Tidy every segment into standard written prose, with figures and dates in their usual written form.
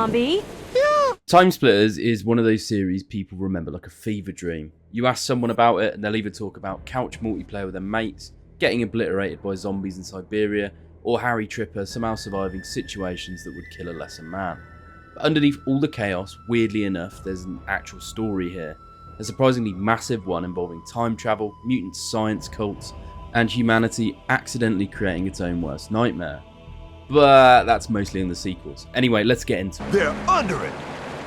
zombie. TimeSplitters is one of those series people remember like a fever dream. You ask someone about it and they'll either talk about couch multiplayer with their mates, getting obliterated by zombies in Siberia, or Harry Tripper somehow surviving situations that would kill a lesser man. But underneath all the chaos, weirdly enough, there's an actual story here. A surprisingly massive one involving time travel, mutant science cults, and humanity accidentally creating its own worst nightmare. But that's mostly in the sequels. Anyway, let's get into it. They're under it!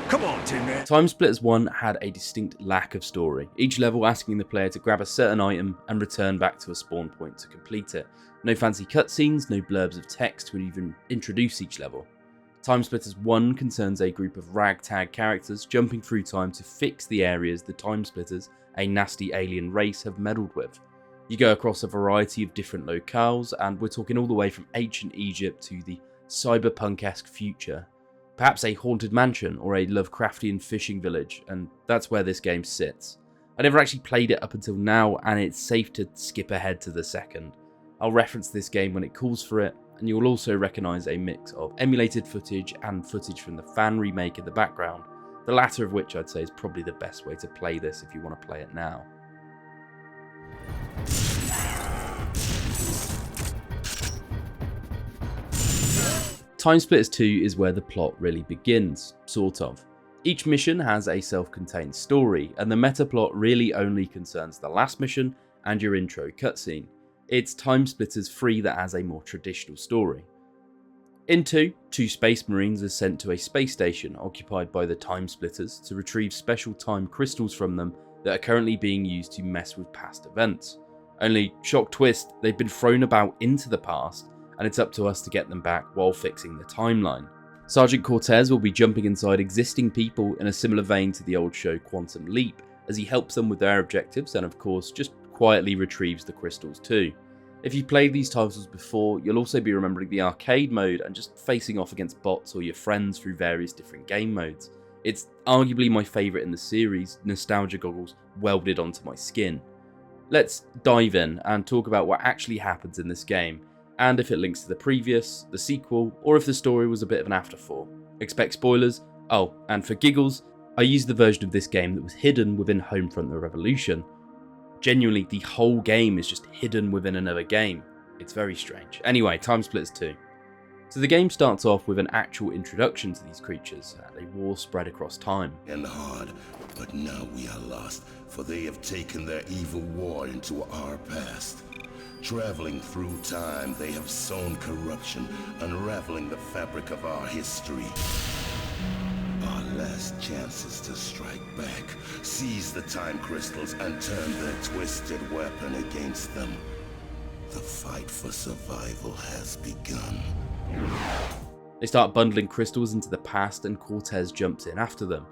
Come on, Tin Man! TimeSplitters 1 had a distinct lack of story, each level asking the player to grab a certain item and return back to a spawn point to complete it. No fancy cutscenes, no blurbs of text to even introduce each level. TimeSplitters 1 concerns a group of ragtag characters jumping through time to fix the areas the TimeSplitters, a nasty alien race, have meddled with. You go across a variety of different locales, and we're talking all the way from ancient Egypt to the cyberpunk-esque future. Perhaps a haunted mansion or a Lovecraftian fishing village, and that's where this game sits. I never actually played it up until now, and it's safe to skip ahead to the second. I'll reference this game when it calls for it, and you'll also recognise a mix of emulated footage and footage from the fan remake in the background, the latter of which I'd say is probably the best way to play this if you want to play it now. TimeSplitters 2 is where the plot really begins, sort of. Each mission has a self-contained story, and the meta plot really only concerns the last mission and your intro cutscene. It's TimeSplitters 3 that has a more traditional story. In 2, two space marines are sent to a space station occupied by the TimeSplitters to retrieve special time crystals from them that are currently being used to mess with past events. Only, shock twist, they've been thrown about into the past, and it's up to us to get them back while fixing the timeline. Sergeant Cortez will be jumping inside existing people in a similar vein to the old show Quantum Leap, as he helps them with their objectives and of course just quietly retrieves the crystals too. If you've played these titles before, you'll also be remembering the arcade mode and just facing off against bots or your friends through various different game modes. It's arguably my favourite in the series, nostalgia goggles welded onto my skin. Let's dive in and talk about what actually happens in this game, and if it links to the previous, the sequel, or if the story was a bit of an afterthought. Expect spoilers. Oh, and for giggles, I used the version of this game that was hidden within Homefront The Revolution. Genuinely, the whole game is just hidden within another game. It's very strange. Anyway, TimeSplitters 2. So the game starts off with an actual introduction to these creatures, a war spread across time. And hard, but now we are lost, for they have taken their evil war into our past. Traveling through time, they have sown corruption, unraveling the fabric of our history. Our last chance is to strike back, seize the time crystals, and turn their twisted weapon against them. The fight for survival has begun. They start bundling crystals into the past and Cortez jumps in after them.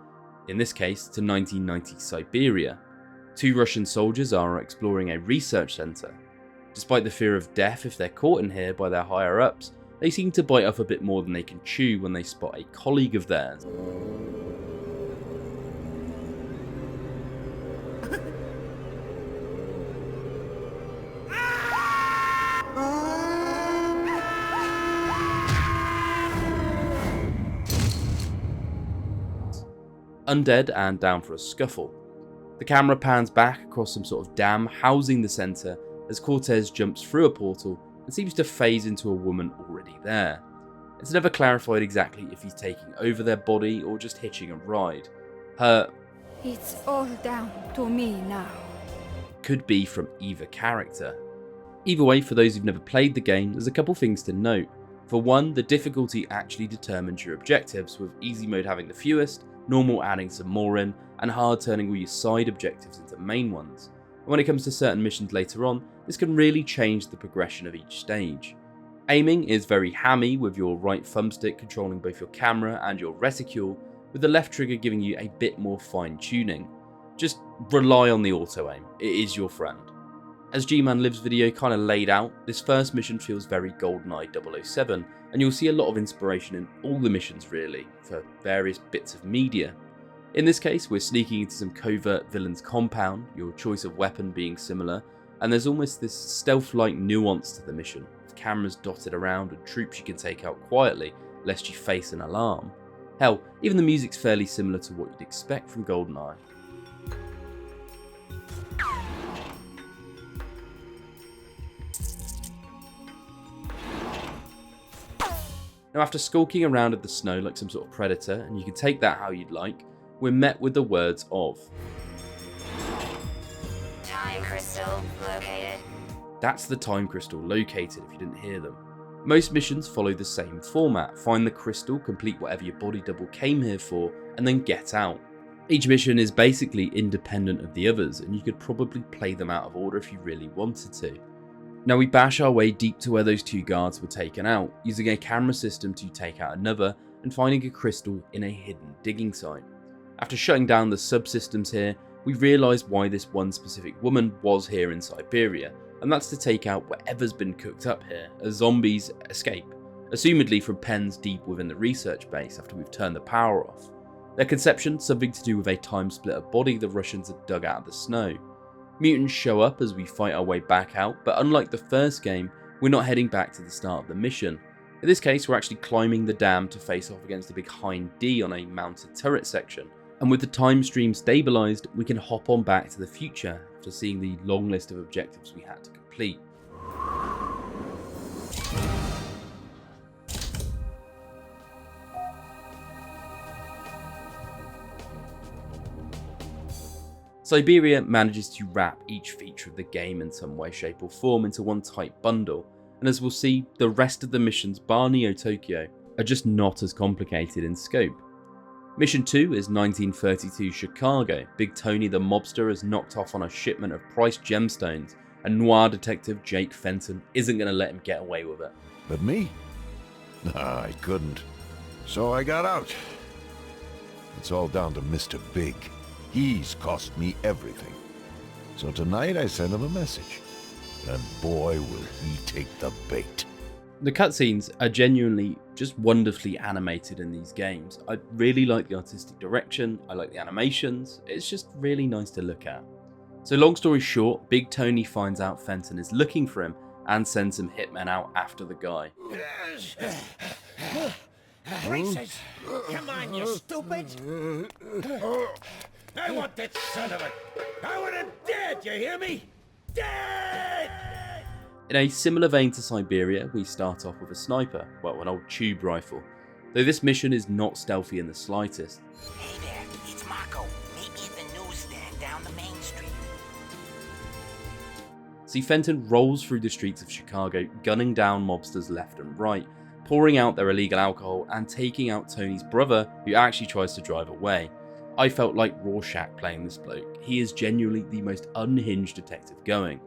In this case, to 1990 Siberia. Two Russian soldiers are exploring a research center. Despite the fear of death if they're caught in here by their higher-ups, they seem to bite off a bit more than they can chew when they spot a colleague of theirs. Undead and down for a scuffle. The camera pans back across some sort of dam housing the center as Cortez jumps through a portal and seems to phase into a woman already there. It's never clarified exactly if he's taking over their body or just hitching a ride. Her It's all down to me now. could be from either character. Either way, for those who've never played the game, there's a couple things to note. For one, the difficulty actually determines your objectives, with easy mode having the fewest, normal adding some more in, and hard turning all your side objectives into main ones. And when it comes to certain missions later on, this can really change the progression of each stage. Aiming is very hammy, with your right thumbstick controlling both your camera and your reticule, with the left trigger giving you a bit more fine tuning. Just rely on the auto aim, it is your friend. As G-Man Live's video kind of laid out, this first mission feels very GoldenEye 007, and you'll see a lot of inspiration in all the missions really, for various bits of media. In this case, we're sneaking into some covert villain's compound, your choice of weapon being similar, and there's almost this stealth-like nuance to the mission, with cameras dotted around and troops you can take out quietly, lest you face an alarm. Hell, even the music's fairly similar to what you'd expect from GoldenEye. Now, after skulking around in the snow like some sort of predator, and you can take that how you'd like, we're met with the words of Time crystal located. That's the time crystal located if you didn't hear them. Most missions follow the same format: find the crystal, complete whatever your body double came here for, and then get out. Each mission is basically independent of the others, and you could probably play them out of order if you really wanted to. Now we bash our way deep to where those two guards were taken out, using a camera system to take out another and finding a crystal in a hidden digging site. After shutting down the subsystems here, we realise why this one specific woman was here in Siberia, and that's to take out whatever's been cooked up here as zombies escape, assumedly from pens deep within the research base after we've turned the power off. Their conception, something to do with a time splitter body the Russians had dug out of the snow. Mutants show up as we fight our way back out, but unlike the first game, we're not heading back to the start of the mission. In this case, we're actually climbing the dam to face off against a big Hind D on a mounted turret section, and with the time stream stabilised, we can hop on back to the future after seeing the long list of objectives we had to complete. Siberia manages to wrap each feature of the game in some way, shape or form into one tight bundle, and as we'll see, the rest of the missions bar Neo Tokyo are just not as complicated in scope. Mission 2 is 1932 Chicago. Big Tony the mobster has knocked off on a shipment of priced gemstones, and noir detective Jake Fenton isn't going to let him get away with it. But me? Nah, I couldn't. So I got out. It's all down to Mr. Big. He's cost me everything. So tonight I sent him a message. And boy, will he take the bait. The cutscenes are genuinely just wonderfully animated in these games. I really like the artistic direction, I like the animations, it's just really nice to look at. So long story short, Big Tony finds out Fenton is looking for him and sends some hitmen out after the guy. Princess! Come on, you stupid! I want that son of a... I want him dead, you hear me? Dead! In a similar vein to Siberia, we start off with a sniper, well, an old tube rifle, though this mission is not stealthy in the slightest. Hey there, it's Marco. Meet me at the newsstand down the main street. See, Fenton rolls through the streets of Chicago, gunning down mobsters left and right, pouring out their illegal alcohol and taking out Tony's brother, who actually tries to drive away. I felt like Rorschach playing this bloke. He is genuinely the most unhinged detective going.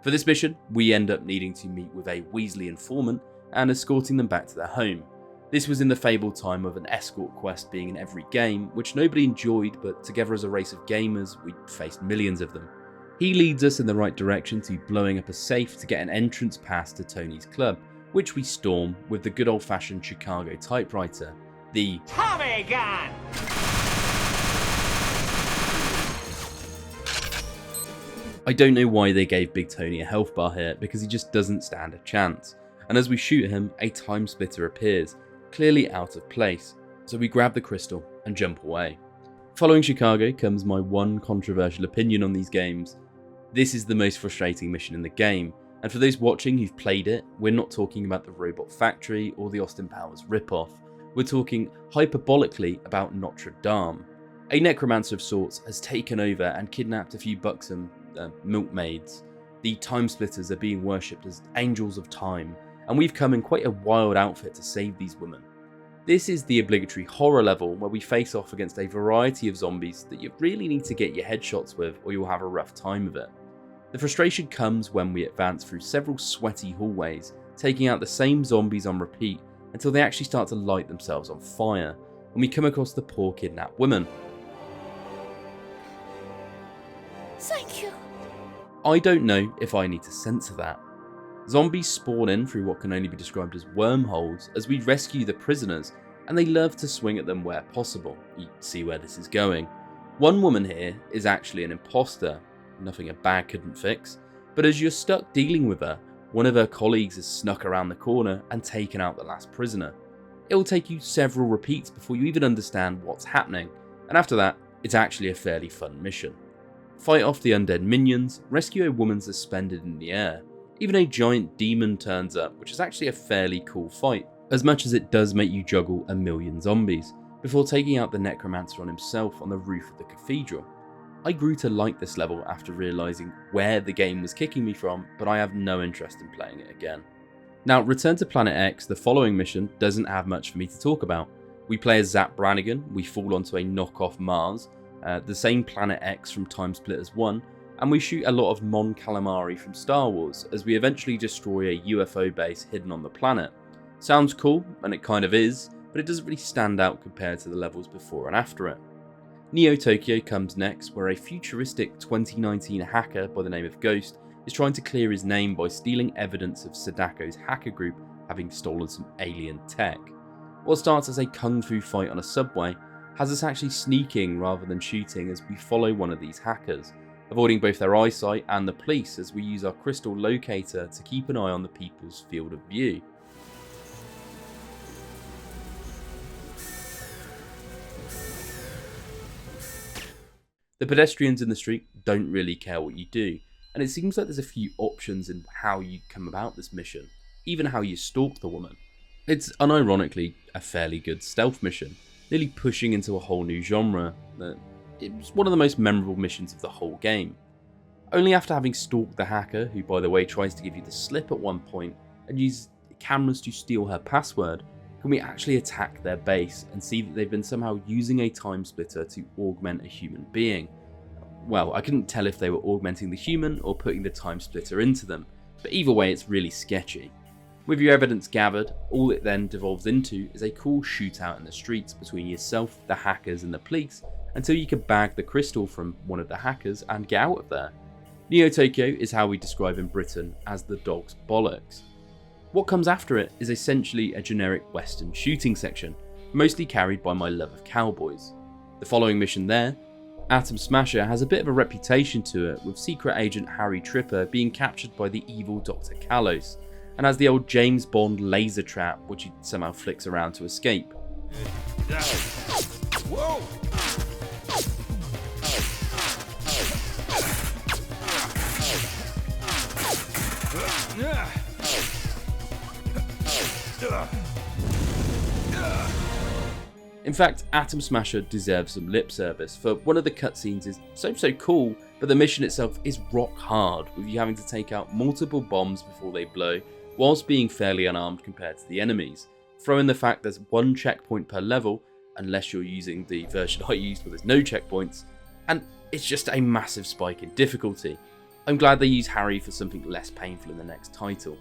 For this mission, we end up needing to meet with a Weasley informant and escorting them back to their home. This was in the fabled time of an escort quest being in every game, which nobody enjoyed, but together as a race of gamers, we faced millions of them. He leads us in the right direction to blowing up a safe to get an entrance pass to Tony's club, which we storm with the good old-fashioned Chicago typewriter, the Tommy gun! I don't know why they gave Big Tony a health bar here, because he just doesn't stand a chance. And as we shoot him, a time splitter appears, clearly out of place, so we grab the crystal and jump away. Following Chicago comes my one controversial opinion on these games. This is the most frustrating mission in the game, and for those watching who've played it, we're not talking about the Robot Factory or the Austin Powers ripoff. We're talking hyperbolically about Notre Dame. A necromancer of sorts has taken over and kidnapped a few buxom milkmaids. The time splitters are being worshipped as angels of time, and we've come in quite a wild outfit to save these women. This is the obligatory horror level where we face off against a variety of zombies that you really need to get your headshots with or you'll have a rough time of it. The frustration comes when we advance through several sweaty hallways, taking out the same zombies on repeat until they actually start to light themselves on fire, and we come across the poor kidnapped women. Thank you. I don't know if I need to censor that. Zombies spawn in through what can only be described as wormholes as we rescue the prisoners, and they love to swing at them where possible. You see where this is going. One woman here is actually an imposter, nothing a bag couldn't fix, but as you're stuck dealing with her, one of her colleagues has snuck around the corner and taken out the last prisoner. It will take you several repeats before you even understand what's happening, and after that, it's actually a fairly fun mission. Fight off the undead minions, rescue a woman suspended in the air. Even a giant demon turns up, which is actually a fairly cool fight, as much as it does make you juggle a million zombies, before taking out the necromancer on himself on the roof of the cathedral. I grew to like this level after realising where the game was kicking me from, but I have no interest in playing it again. Now, Return to Planet X, the following mission, doesn't have much for me to talk about. We play as Zap Brannigan, we fall onto a knockoff Mars, the same Planet X from TimeSplitters 1, and we shoot a lot of Mon Calamari from Star Wars as we eventually destroy a UFO base hidden on the planet. Sounds cool, and it kind of is, but it doesn't really stand out compared to the levels before and after it. Neo Tokyo comes next, where a futuristic 2019 hacker by the name of Ghost is trying to clear his name by stealing evidence of Sadako's hacker group having stolen some alien tech. What starts as a kung fu fight on a subway has us actually sneaking rather than shooting as we follow one of these hackers, avoiding both their eyesight and the police as we use our crystal locator to keep an eye on the people's field of view. The pedestrians in the street don't really care what you do, and it seems like there's a few options in how you come about this mission, even how you stalk the woman. It's unironically a fairly good stealth mission, nearly pushing into a whole new genre. It's one of the most memorable missions of the whole game. Only after having stalked the hacker, who by the way tries to give you the slip at one point, and use cameras to steal her password, can we actually attack their base and see that they've been somehow using a time splitter to augment a human being. Well, I couldn't tell if they were augmenting the human or putting the time splitter into them, but either way it's really sketchy. With your evidence gathered, all it then devolves into is a cool shootout in the streets between yourself, the hackers and the police, until you can bag the crystal from one of the hackers and get out of there. Neo Tokyo is how we describe in Britain as the dog's bollocks. What comes after it is essentially a generic western shooting section, mostly carried by my love of cowboys. The following mission there, Atom Smasher, has a bit of a reputation to it, with secret agent Harry Tripper being captured by the evil Dr. Kalos, and has the old James Bond laser trap which he somehow flicks around to escape. Whoa! In fact, Atom Smasher deserves some lip service, for one of the cutscenes is so cool, but the mission itself is rock hard, with you having to take out multiple bombs before they blow, whilst being fairly unarmed compared to the enemies. Throw in the fact there's one checkpoint per level, unless you're using the version I used where there's no checkpoints, and it's just a massive spike in difficulty. I'm glad they use Harry for something less painful in the next title.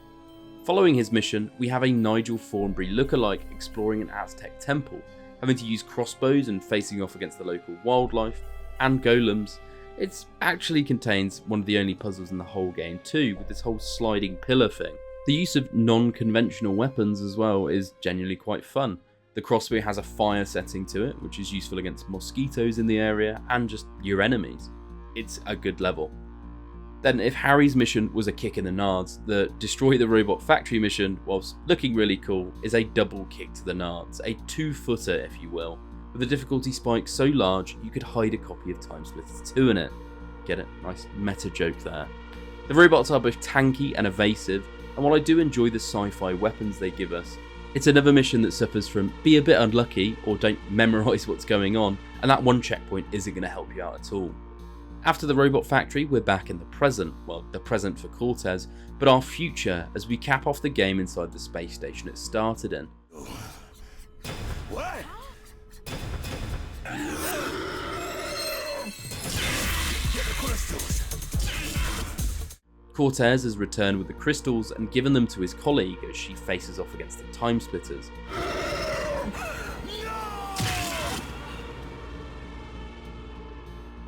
Following his mission, we have a Nigel Thornberry lookalike exploring an Aztec temple, having to use crossbows and facing off against the local wildlife and golems. It actually contains one of the only puzzles in the whole game too, with this whole sliding pillar thing. The use of non-conventional weapons as well is genuinely quite fun. The crossbow has a fire setting to it, which is useful against mosquitoes in the area and just your enemies. It's a good level. Then if Harry's mission was a kick in the nards, the Destroy the Robot Factory mission, whilst looking really cool, is a double kick to the nards, a 2-footer if you will, with a difficulty spike so large you could hide a copy of TimeSplitters 2 in it. Get it? Nice meta joke there. The robots are both tanky and evasive, and while I do enjoy the sci-fi weapons they give us, it's another mission that suffers from be a bit unlucky or don't memorise what's going on, and that one checkpoint isn't going to help you out at all. After the Robot Factory, we're back in the present, well, the present for Cortez, but our future as we cap off the game inside the space station it started in. What? Get the crystals. Cortez has returned with the crystals and given them to his colleague as she faces off against the TimeSplitters.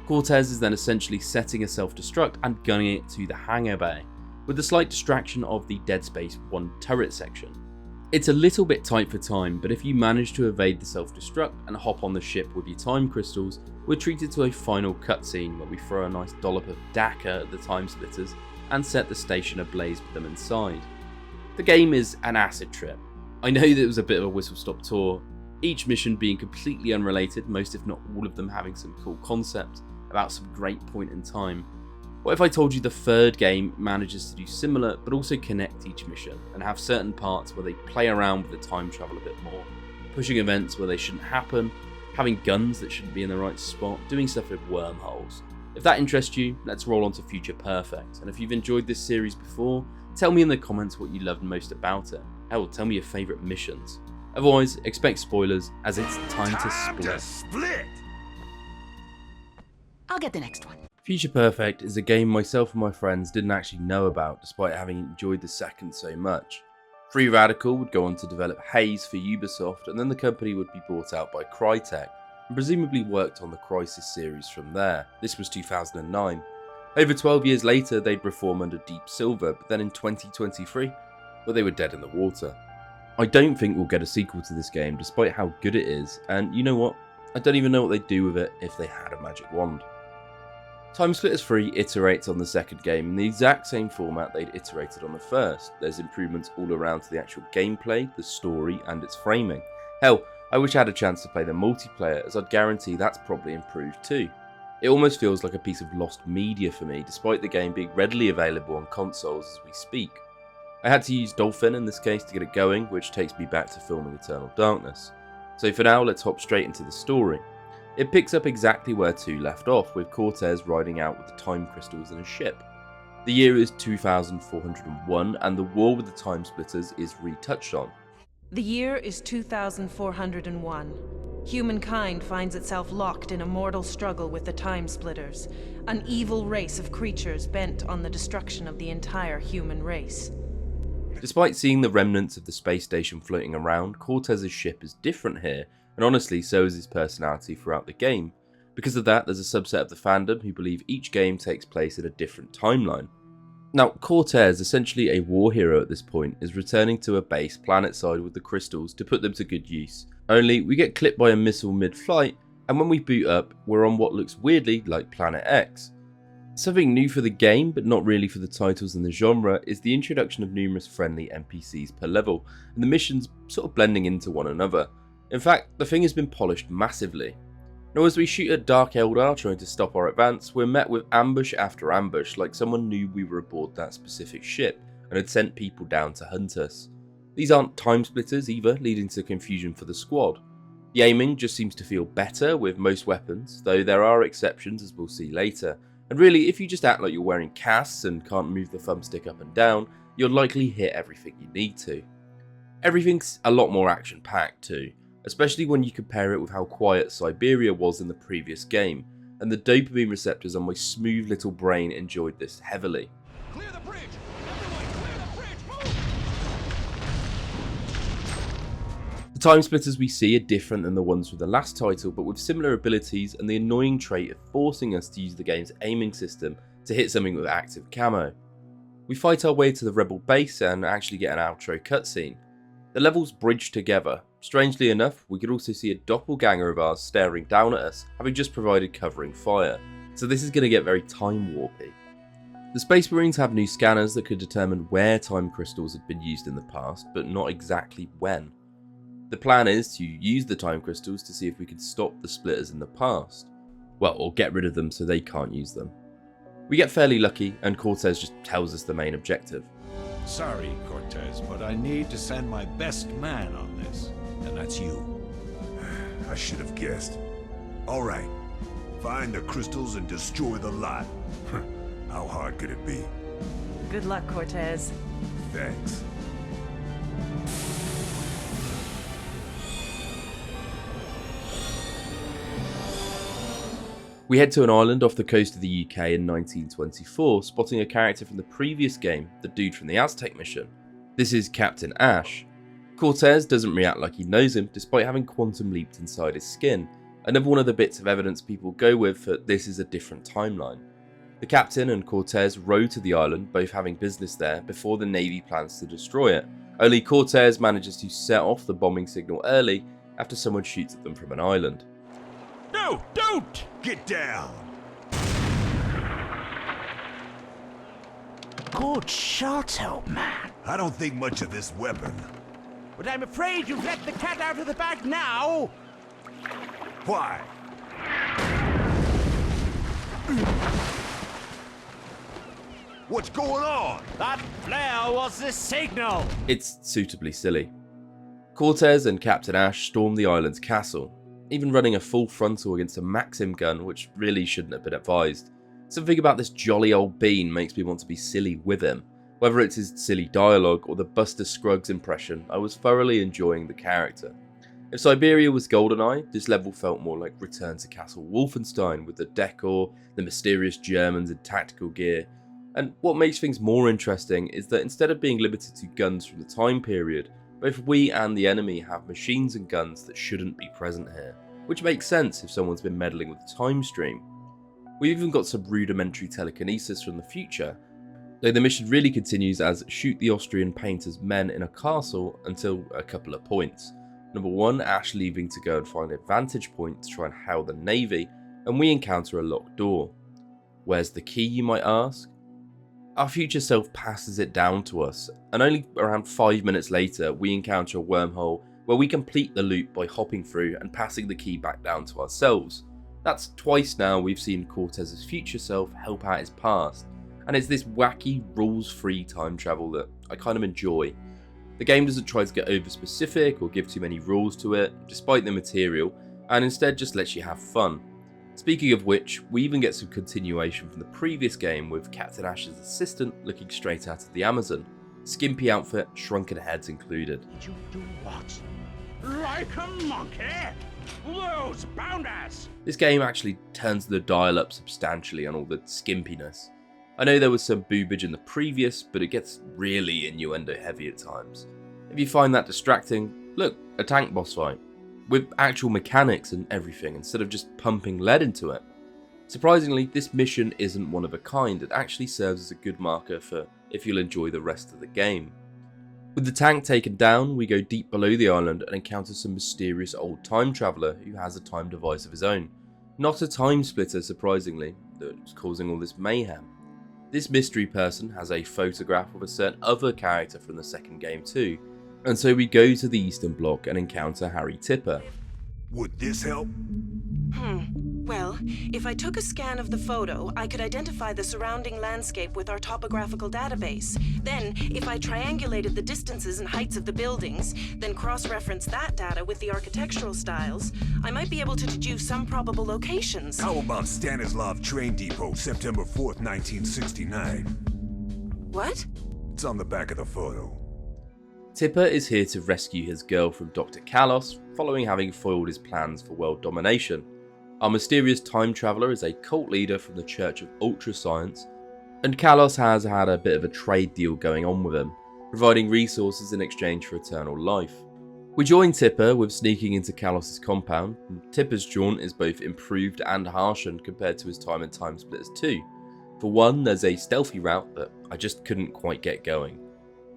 Cortez is then essentially setting a self-destruct and gunning it to the hangar bay, with the slight distraction of the Dead Space 1 turret section. It's a little bit tight for time, but if you manage to evade the self-destruct and hop on the ship with your time crystals, we're treated to a final cutscene where we throw a nice dollop of DACA at the TimeSplitters and set the station ablaze with them inside. The game is an acid trip. I know that it was a bit of a whistle-stop tour, each mission being completely unrelated, most if not all of them having some cool concept about some great point in time. What if I told you the third game manages to do similar, but also connect each mission, and have certain parts where they play around with the time travel a bit more, pushing events where they shouldn't happen, having guns that shouldn't be in the right spot, doing stuff with wormholes. If that interests you, let's roll on to Future Perfect, and if you've enjoyed this series before, tell me in the comments what you loved most about it. Hell, tell me your favourite missions. Otherwise, expect spoilers, as it's time to split. I'll get the next one. Future Perfect is a game myself and my friends didn't actually know about, despite having enjoyed the second so much. Free Radical would go on to develop Haze for Ubisoft, and then the company would be bought out by Crytek, and presumably worked on the Crysis series from there. This was 2009. Over 12 years later, they'd reform under Deep Silver, but then in 2023, well, they were dead in the water. I don't think we'll get a sequel to this game, despite how good it is, and you know what? I don't even know what they'd do with it if they had a magic wand. TimeSplitters 3 iterates on the second game in the exact same format they'd iterated on the first. There's improvements all around to the actual gameplay, the story, and its framing. Hell, I wish I had a chance to play the multiplayer, as I'd guarantee that's probably improved too. It almost feels like a piece of lost media for me, despite the game being readily available on consoles as we speak. I had to use Dolphin in this case to get it going, which takes me back to filming Eternal Darkness. So for now, let's hop straight into the story. It picks up exactly where 2 left off, with Cortez riding out with the time crystals in a ship. The year is 2401, and the war with the TimeSplitters is retouched on. The year is 2401. Humankind finds itself locked in a mortal struggle with the TimeSplitters, an evil race of creatures bent on the destruction of the entire human race. Despite seeing the remnants of the space station floating around, Cortez's ship is different here, and honestly so is his personality throughout the game. Because of that, there's a subset of the fandom who believe each game takes place in a different timeline. Now, Cortez, essentially a war hero at this point, is returning to a base planetside with the crystals to put them to good use. Only, we get clipped by a missile mid-flight, and when we boot up, we're on what looks weirdly like Planet X. Something new for the game, but not really for the titles and the genre, is the introduction of numerous friendly NPCs per level, and the missions sort of blending into one another. In fact, the thing has been polished massively. Now as we shoot at Dark Eldar trying to stop our advance, we're met with ambush after ambush, like someone knew we were aboard that specific ship and had sent people down to hunt us. These aren't TimeSplitters either, leading to confusion for the squad. The aiming just seems to feel better with most weapons, though there are exceptions as we'll see later, and really if you just act like you're wearing casts and can't move the thumbstick up and down, you'll likely hit everything you need to. Everything's a lot more action packed too, especially when you compare it with how quiet Siberia was in the previous game, and the dopamine receptors on my smooth little brain enjoyed this heavily. Clear the bridge! Everyone, clear the bridge! Move! The TimeSplitters we see are different than the ones from the last title, but with similar abilities and the annoying trait of forcing us to use the game's aiming system to hit something with active camo. We fight our way to the rebel base and actually get an outro cutscene. The levels bridge together. Strangely enough, we could also see a doppelganger of ours staring down at us, having just provided covering fire, so this is going to get very time warpy. The Space Marines have new scanners that could determine where time crystals had been used in the past, but not exactly when. The plan is to use the time crystals to see if we can stop the splitters in the past. Well, or get rid of them so they can't use them. We get fairly lucky, and Cortez just tells us the main objective. Sorry, Cortez, but I need to send my best man on this, and that's you. I should have guessed. All right. Find the crystals and destroy the lot. How hard could it be? Good luck, Cortez. Thanks. We head to an island off the coast of the UK in 1924, spotting a character from the previous game, the dude from the Aztec mission. This is Captain Ash. Cortez doesn't react like he knows him, despite having quantum leaped inside his skin, another one of the bits of evidence people go with that this is a different timeline. The captain and Cortez row to the island, both having business there, before the Navy plans to destroy it, only Cortez manages to set off the bombing signal early after someone shoots at them from an island. No, don't! Get down! Good shot, old man. I don't think much of this weapon. But I'm afraid you've let the cat out of the bag now! Why? What's going on? That flare was the signal! It's suitably silly. Cortez and Captain Ash storm the island's castle, even running a full frontal against a Maxim gun, which really shouldn't have been advised. Something about this jolly old bean makes me want to be silly with him. Whether it's his silly dialogue or the Buster Scruggs impression, I was thoroughly enjoying the character. If Siberia was GoldenEye, this level felt more like Return to Castle Wolfenstein with the decor, the mysterious Germans in tactical gear. And what makes things more interesting is that instead of being limited to guns from the time period, both we and the enemy have machines and guns that shouldn't be present here, which makes sense if someone's been meddling with the time stream. We've even got some rudimentary telekinesis from the future, though the mission really continues as shoot the Austrian painter's men in a castle until a couple of points. Number 1, Ash leaving to go and find a vantage point to try and hail the navy, and we encounter a locked door. Where's the key, you might ask? Our future self passes it down to us, and only around 5 minutes later we encounter a wormhole where we complete the loop by hopping through and passing the key back down to ourselves. That's twice now we've seen Cortez's future self help out his past, and it's this wacky, rules-free time travel that I kind of enjoy. The game doesn't try to get over specific or give too many rules to it, despite the material, and instead just lets you have fun. Speaking of which, we even get some continuation from the previous game with Captain Ash's assistant looking straight out of the Amazon. Skimpy outfit, shrunken heads included. Did you do what? Like a monkey? Those bounders! This game actually turns the dial up substantially on all the skimpiness. I know there was some boobage in the previous, but it gets really innuendo heavy at times. If you find that distracting, look, a tank boss fight, with actual mechanics and everything instead of just pumping lead into it. Surprisingly, this mission isn't one of a kind, it actually serves as a good marker for if you'll enjoy the rest of the game. With the tank taken down, we go deep below the island and encounter some mysterious old time traveller who has a time device of his own. Not a time splitter, surprisingly, that's causing all this mayhem. This mystery person has a photograph of a certain other character from the second game too, and so we go to the Eastern Bloc and encounter Harry Tipper. Would this help? Well, if I took a scan of the photo, I could identify the surrounding landscape with our topographical database. Then, if I triangulated the distances and heights of the buildings, then cross-referenced that data with the architectural styles, I might be able to deduce some probable locations. How about Stanislav Train Depot, September 4th, 1969? What? It's on the back of the photo. Tipper is here to rescue his girl from Dr. Kalos, following having foiled his plans for world domination. Our mysterious time traveller is a cult leader from the Church of Ultra Science, and Kalos has had a bit of a trade deal going on with him, providing resources in exchange for eternal life. We join Tipper with sneaking into Kalos' compound, and Tipper's jaunt is both improved and harshened compared to his time in TimeSplitters 2. For one, there's a stealthy route that I just couldn't quite get going.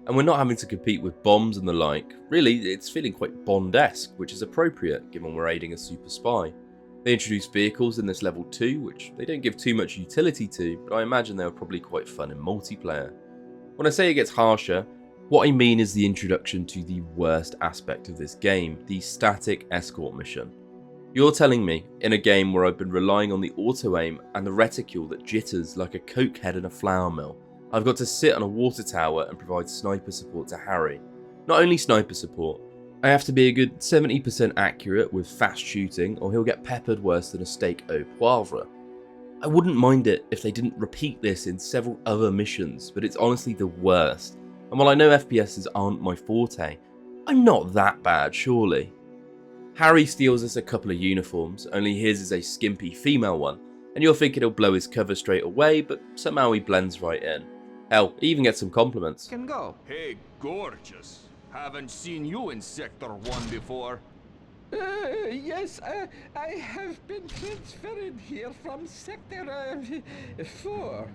And we're not having to compete with bombs and the like. Really, it's feeling quite Bond-esque, which is appropriate given we're aiding a super spy. They introduce vehicles in this level too, which they don't give too much utility to, but I imagine they were probably quite fun in multiplayer. When I say it gets harsher, what I mean is the introduction to the worst aspect of this game, the static escort mission. You're telling me, in a game where I've been relying on the auto-aim and the reticule that jitters like a coke head in a flour mill, I've got to sit on a water tower and provide sniper support to Harry. Not only sniper support, I have to be a good 70% accurate with fast shooting or he'll get peppered worse than a steak au poivre. I wouldn't mind it if they didn't repeat this in several other missions, but it's honestly the worst. And while I know FPSs aren't my forte, I'm not that bad surely. Harry steals us a couple of uniforms, only his is a skimpy female one, and you're thinking he'll blow his cover straight away, but somehow he blends right in. Hell, he even gets some compliments. Can go. Hey, gorgeous. Haven't seen you in Sector 1 before. Yes, I have been transferred here from Sector 4.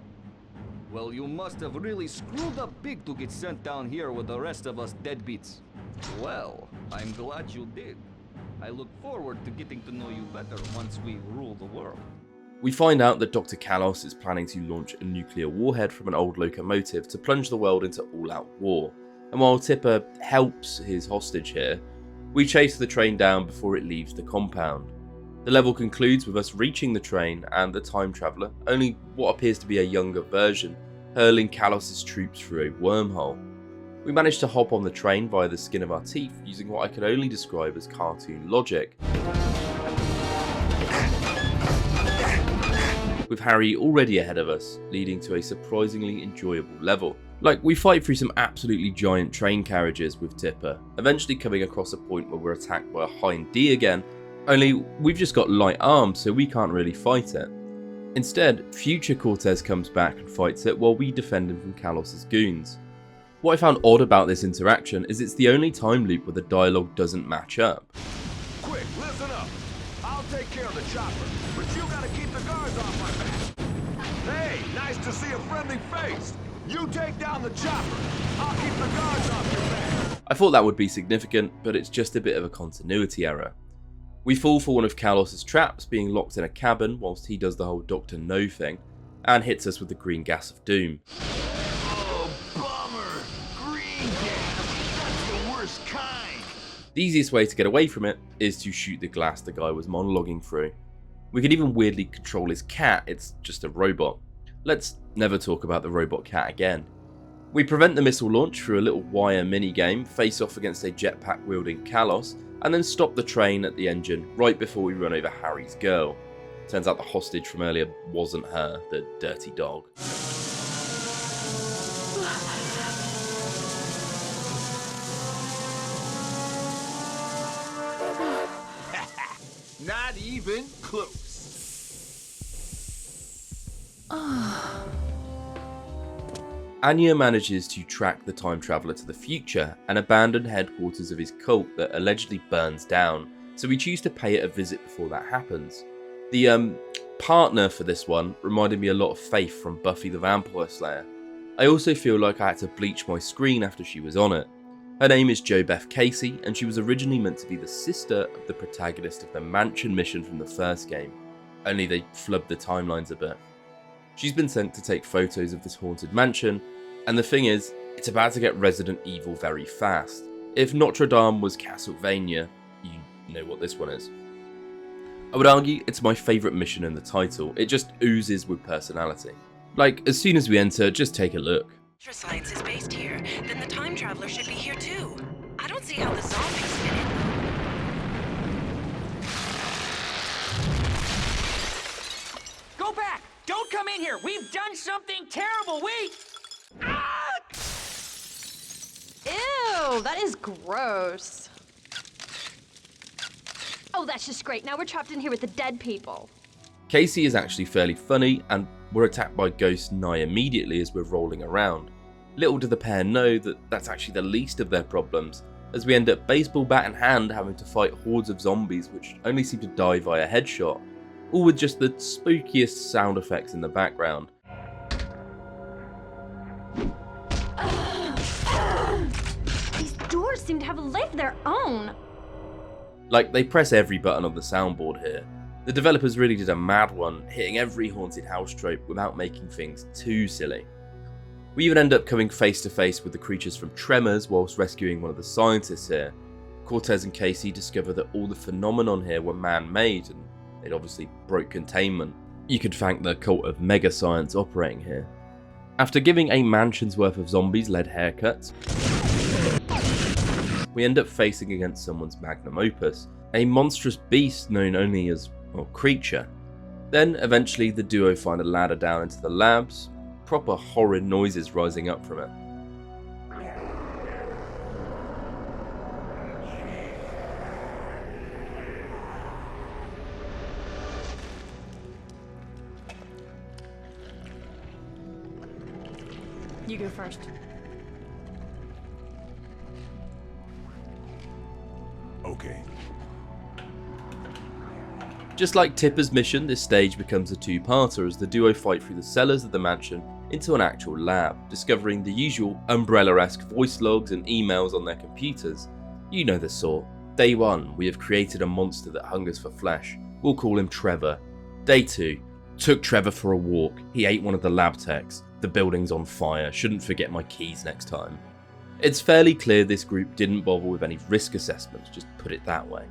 Well, you must have really screwed up big to get sent down here with the rest of us deadbeats. Well, I'm glad you did. I look forward to getting to know you better once we rule the world. We find out that Dr. Kalos is planning to launch a nuclear warhead from an old locomotive to plunge the world into all-out war. and while Tipper helps his hostage here, we chase the train down before it leaves the compound. The level concludes with us reaching the train and the time traveller, only what appears to be a younger version, hurling Kalos' troops through a wormhole. We manage to hop on the train via the skin of our teeth using what I could only describe as cartoon logic, with Harry already ahead of us, leading to a surprisingly enjoyable level. Like, we fight through some absolutely giant train carriages with Tipper, eventually coming across a point where we're attacked by a Hind D again, only we've just got light arms so we can't really fight it. Instead, future Cortez comes back and fights it while we defend him from Kalos' goons. What I found odd about this interaction is it's the only time loop where the dialogue doesn't match up. Quick, listen up. I'll take care of the chopper, but you gotta keep the guards off my back. Hey, nice to see a friendly face. You take down the chopper. I'll keep the guards off your back. I thought that would be significant, but it's just a bit of a continuity error. We fall for one of Kalos' traps, being locked in a cabin whilst he does the whole Dr. No thing, and hits us with the green gas of doom. Oh, bummer. Green gas. That's the worst kind. The easiest way to get away from it is to shoot the glass the guy was monologuing through. We can even weirdly control his cat, it's just a robot. Let's never talk about the robot cat again. We prevent the missile launch through a little wire minigame, face off against a jetpack wielding Kalos, and then stop the train at the engine right before we run over Harry's girl. Turns out the hostage from earlier wasn't her, the dirty dog. Not even close. Anya manages to track the time traveller to the future and abandon headquarters of his cult that allegedly burns down, so we choose to pay it a visit before that happens. The partner for this one reminded me a lot of Faith from Buffy the Vampire Slayer. I also feel like I had to bleach my screen after she was on it. Her name is Jo Beth Casey, and she was originally meant to be the sister of the protagonist of the mansion mission from the first game, only they flubbed the timelines a bit. She's been sent to take photos of this haunted mansion, and the thing is, it's about to get Resident Evil very fast. If Notre Dame was Castlevania, you know what this one is. I would argue it's my favourite mission in the title, it just oozes with personality. Like, as soon as we enter, just take a look. Science is based here, then the time traveler should be here too. I don't see how the zombies fit in. Go back! Don't come in here! We've done something terrible! Wait! Ah! Ew, that is gross. Oh, that's just great. Now we're trapped in here with the dead people. Casey is actually fairly funny, and we're attacked by ghosts nigh immediately as we're rolling around. Little do the pair know that that's actually the least of their problems, as we end up baseball bat in hand having to fight hordes of zombies which only seem to die via headshot, all with just the spookiest sound effects in the background. These doors seem to have a life of their own. Like, they press every button on the soundboard here. The developers really did a mad one, hitting every haunted house trope without making things too silly. We even end up coming face to face with the creatures from Tremors whilst rescuing one of the scientists here. Cortez and Casey discover that all the phenomenon here were man-made, and it obviously broke containment. You could thank the cult of mega science operating here. After giving a mansion's worth of zombies lead haircuts, we end up facing against someone's magnum opus, a monstrous beast known only as, well, creature. Then eventually the duo find a ladder down into the labs, proper horrid noises rising up from it. You go first. Okay. Just like Tipper's mission, this stage becomes a two-parter as the duo fight through the cellars of the mansion into an actual lab, discovering the usual Umbrella-esque voice logs and emails on their computers. You know the sort. Day 1, we have created a monster that hungers for flesh. We'll call him Trevor. Day 2, took Trevor for a walk. He ate one of the lab techs. The building's on fire. Shouldn't forget my keys next time. It's fairly clear this group didn't bother with any risk assessments, just put it that way.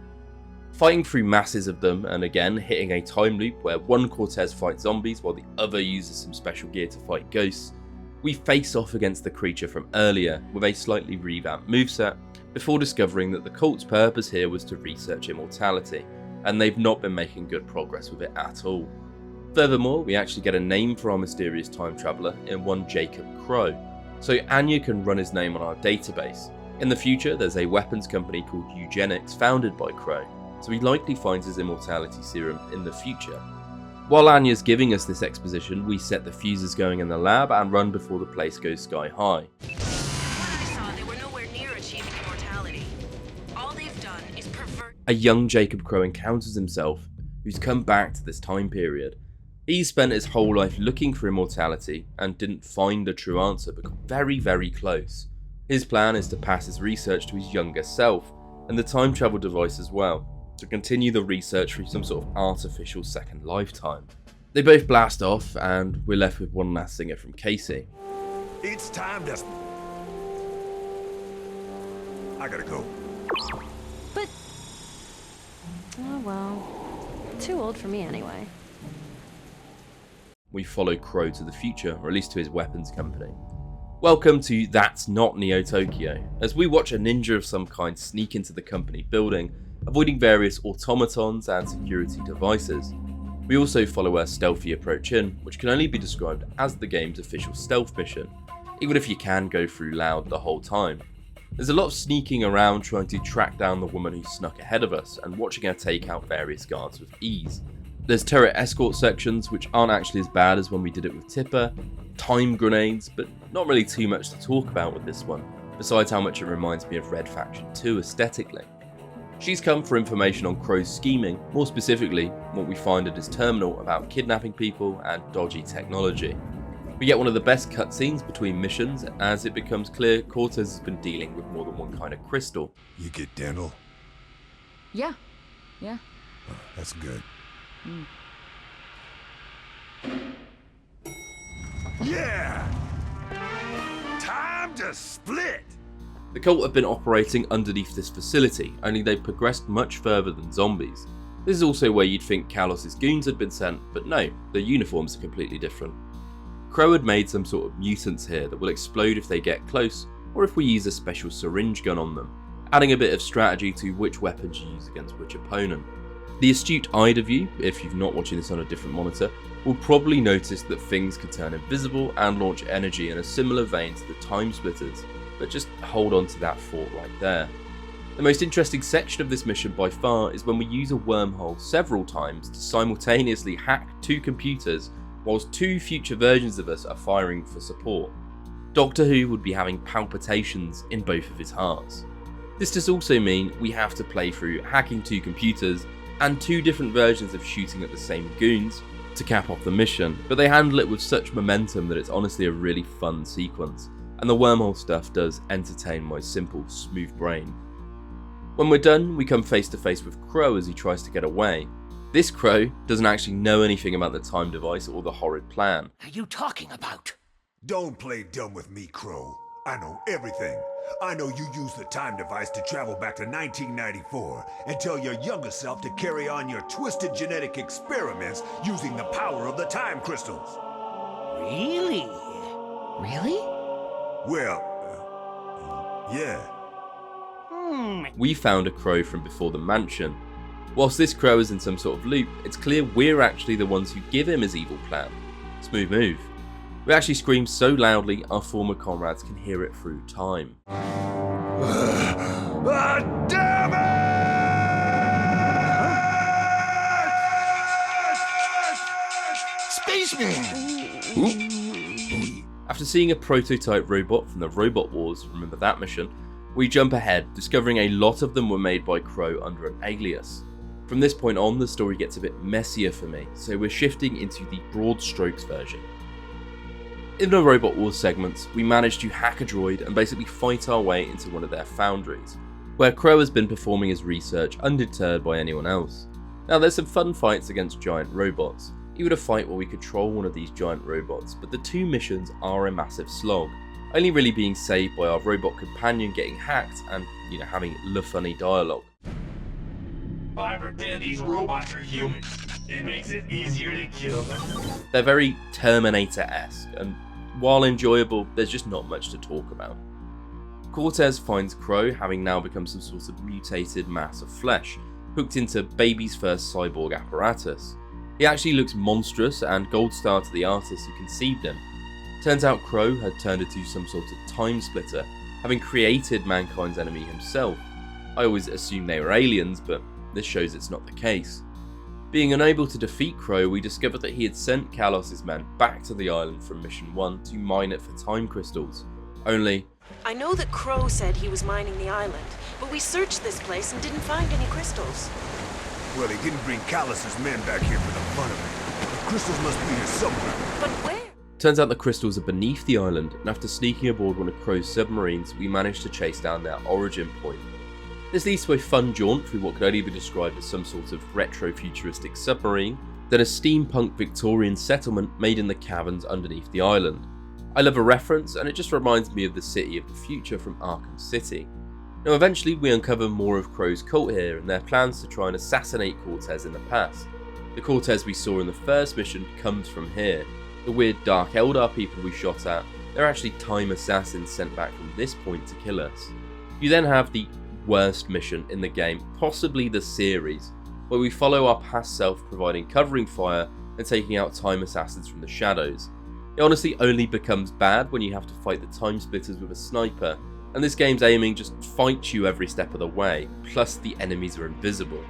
Fighting through masses of them, and again hitting a time loop where one Cortez fights zombies while the other uses some special gear to fight ghosts, we face off against the creature from earlier with a slightly revamped moveset, before discovering that the cult's purpose here was to research immortality, and they've not been making good progress with it at all. Furthermore, we actually get a name for our mysterious time traveller in one Jacob Crow, so Anya can run his name on our database. In the future, there's a weapons company called Eugenics founded by Crow, so he likely finds his immortality serum in the future. While Anya's giving us this exposition, we set the fuses going in the lab and run before the place goes sky high. A young Jacob Crow encounters himself, who's come back to this time period. He's spent his whole life looking for immortality and didn't find the true answer, but got very, very close. His plan is to pass his research to his younger self, and the time travel device as well, to continue the research through some sort of artificial second lifetime. They both blast off, and we're left with one last singer from Casey. It's time to... I gotta go. But... oh well. Too old for me anyway. We follow Crow to the future, or at least to his weapons company. Welcome to That's Not Neo Tokyo, as we watch a ninja of some kind sneak into the company building, avoiding various automatons and security devices. We also follow a stealthy approach in, which can only be described as the game's official stealth mission, even if you can go through loud the whole time. There's a lot of sneaking around trying to track down the woman who snuck ahead of us and watching her take out various guards with ease. There's turret escort sections, which aren't actually as bad as when we did it with Tipper, time grenades, but not really too much to talk about with this one, besides how much it reminds me of Red Faction 2 aesthetically. She's come for information on Crow's scheming, more specifically what we find at his terminal about kidnapping people and dodgy technology. We get one of the best cutscenes between missions as it becomes clear Cortez has been dealing with more than one kind of crystal. You get dental? Yeah. Oh, that's good. Yeah! Time to split! The cult have been operating underneath this facility, only they've progressed much further than zombies. This is also where you'd think Kalos' goons had been sent, but no, their uniforms are completely different. Crow had made some sort of mutants here that will explode if they get close, or if we use a special syringe gun on them, adding a bit of strategy to which weapons you use against which opponent. The astute-eyed of you, if you've not watching this on a different monitor, will probably notice that things can turn invisible and launch energy in a similar vein to the TimeSplitters, but just hold on to that thought right there. The most interesting section of this mission by far is when we use a wormhole several times to simultaneously hack two computers whilst two future versions of us are firing for support. Doctor Who would be having palpitations in both of his hearts. This does also mean we have to play through hacking two computers and two different versions of shooting at the same goons to cap off the mission, but they handle it with such momentum that it's honestly a really fun sequence, and the wormhole stuff does entertain my simple, smooth brain. When we're done, we come face to face with Crow as he tries to get away. This Crow doesn't actually know anything about the time device or the horrid plan. Are you talking about? Don't play dumb with me, Crow. I know everything. I know you used the time device to travel back to 1994 and tell your younger self to carry on your twisted genetic experiments using the power of the time crystals. Really? Really? Well, yeah. We found a Crow from before the mansion. Whilst this Crow is in some sort of loop, it's clear we're actually the ones who give him his evil plan. Smooth move. We actually scream so loudly our former comrades can hear it through time. Damn it! Spaceman! After seeing a prototype robot from the Robot Wars, remember that mission, we jump ahead, discovering a lot of them were made by Crow under an alias. From this point on, the story gets a bit messier for me, so we're shifting into the broad strokes version. In the Robot Wars segments, we manage to hack a droid and basically fight our way into one of their foundries, where Crow has been performing his research undeterred by anyone else. Now there's some fun fights against giant robots, even a fight where we control one of these giant robots, but the two missions are a massive slog, only really being saved by our robot companion getting hacked and, having funny dialogue. 5 or 10 of these robots are human. It makes it easier to kill them. They're very Terminator-esque, and while enjoyable, there's just not much to talk about. Cortez finds Crow having now become some sort of mutated mass of flesh, hooked into baby's first cyborg apparatus. He actually looks monstrous, and gold star to the artist who conceived him. Turns out Crow had turned into some sort of time splitter, having created mankind's enemy himself. I always assumed they were aliens, but this shows it's not the case. Being unable to defeat Crow, we discovered that he had sent Kalos' men back to the island from Mission 1 to mine it for time crystals. Only... I know that Crow said he was mining the island, but we searched this place and didn't find any crystals. Well, he didn't bring Kalos' men back here for the fun of it. The crystals must be here somewhere. But where? Turns out the crystals are beneath the island, and after sneaking aboard one of Crow's submarines, we managed to chase down their origin point. This leads to a fun jaunt through what could only be described as some sort of retro-futuristic submarine, then a steampunk Victorian settlement made in the caverns underneath the island. I love a reference, and it just reminds me of the city of the future from Arkham City. Now eventually we uncover more of Crow's cult here and their plans to try and assassinate Cortez in the past. The Cortez we saw in the first mission comes from here. The weird Dark Eldar people we shot at, they're actually time assassins sent back from this point to kill us. You then have the worst mission in the game, possibly the series, where we follow our past self providing covering fire and taking out time assassins from the shadows. It honestly only becomes bad when you have to fight the time splitters with a sniper, and this game's aiming just fights you every step of the way, plus the enemies are invisible.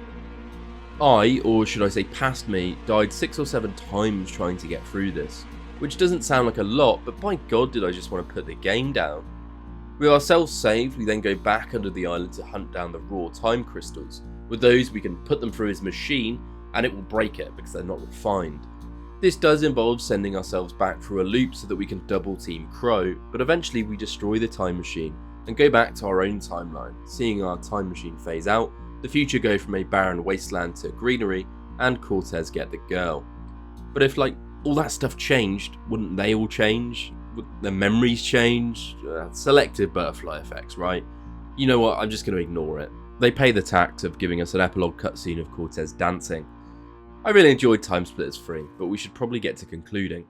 I, or should I say past me, died 6 or 7 times trying to get through this, which doesn't sound like a lot, but by god did I just want to put the game down. With ourselves saved, we then go back under the island to hunt down the raw time crystals. With those we can put them through his machine and it will break it because they're not refined. This does involve sending ourselves back through a loop so that we can double team Crow, but eventually we destroy the time machine and go back to our own timeline, seeing our time machine phase out, the future go from a barren wasteland to greenery, and Cortez get the girl. But if all that stuff changed, wouldn't they all change? Would their memories change? Selective butterfly effects, right? You know what, I'm just going to ignore it. They pay the tax of giving us an epilogue cutscene of Cortez dancing. I really enjoyed TimeSplitters 3, but we should probably get to concluding.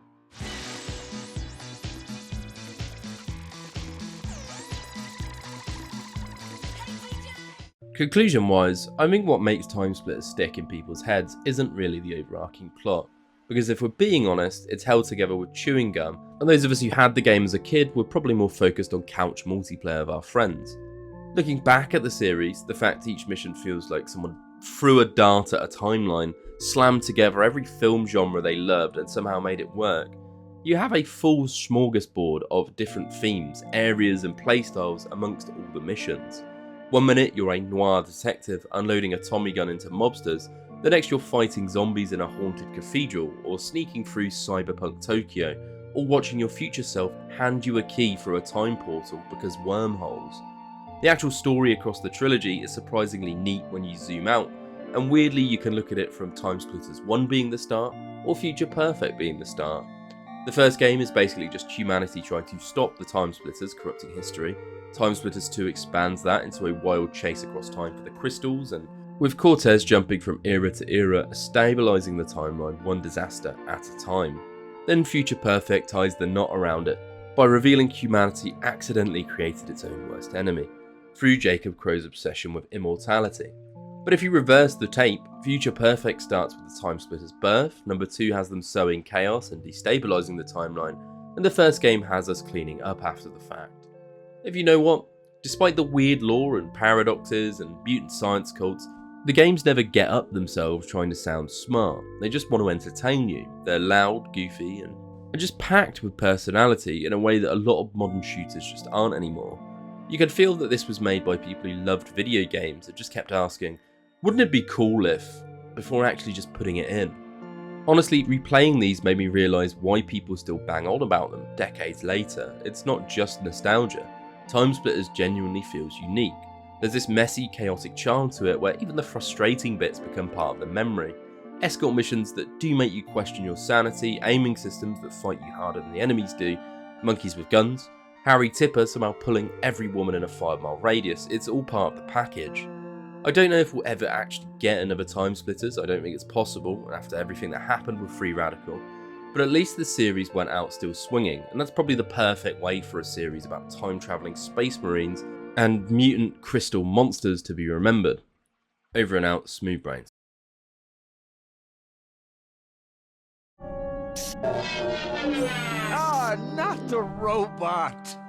Conclusion-wise, I think what makes TimeSplitters stick in people's heads isn't really the overarching plot, because if we're being honest, it's held together with chewing gum, and those of us who had the game as a kid were probably more focused on couch multiplayer of our friends. Looking back at the series, the fact each mission feels like someone threw a dart at a timeline, slammed together every film genre they loved and somehow made it work. You have a full smorgasbord of different themes, areas and playstyles amongst all the missions. One minute you're a noir detective unloading a Tommy gun into mobsters, the next you're fighting zombies in a haunted cathedral, or sneaking through cyberpunk Tokyo, or watching your future self hand you a key through a time portal because wormholes. The actual story across the trilogy is surprisingly neat when you zoom out, and weirdly you can look at it from TimeSplitters 1 being the start, or Future Perfect being the start. The first game is basically just humanity trying to stop the TimeSplitters corrupting history. TimeSplitters 2 expands that into a wild chase across time for the crystals, and with Cortez jumping from era to era, stabilising the timeline one disaster at a time. Then Future Perfect ties the knot around it by revealing humanity accidentally created its own worst enemy, through Jacob Crow's obsession with immortality. But if you reverse the tape, Future Perfect starts with the TimeSplitters' birth, number 2 has them sowing chaos and destabilising the timeline, and the first game has us cleaning up after the fact. If you know what, despite the weird lore and paradoxes and mutant science cults, the games never get up themselves trying to sound smart, they just want to entertain you. They're loud, goofy, and just packed with personality in a way that a lot of modern shooters just aren't anymore. You can feel that this was made by people who loved video games that just kept asking, wouldn't it be cool if, before actually just putting it in. Honestly, replaying these made me realise why people still bang on about them decades later. It's not just nostalgia. TimeSplitters genuinely feels unique. There's this messy, chaotic charm to it where even the frustrating bits become part of the memory. Escort missions that do make you question your sanity, aiming systems that fight you harder than the enemies do, monkeys with guns, Harry Tipper somehow pulling every woman in a 5-mile radius. It's all part of the package. I don't know if we'll ever actually get another TimeSplitters. I don't think it's possible after everything that happened with Free Radical. But at least the series went out still swinging, and that's probably the perfect way for a series about time-travelling space marines and mutant crystal monsters to be remembered. Over and out, Smooth Brains. Ah, not the robot!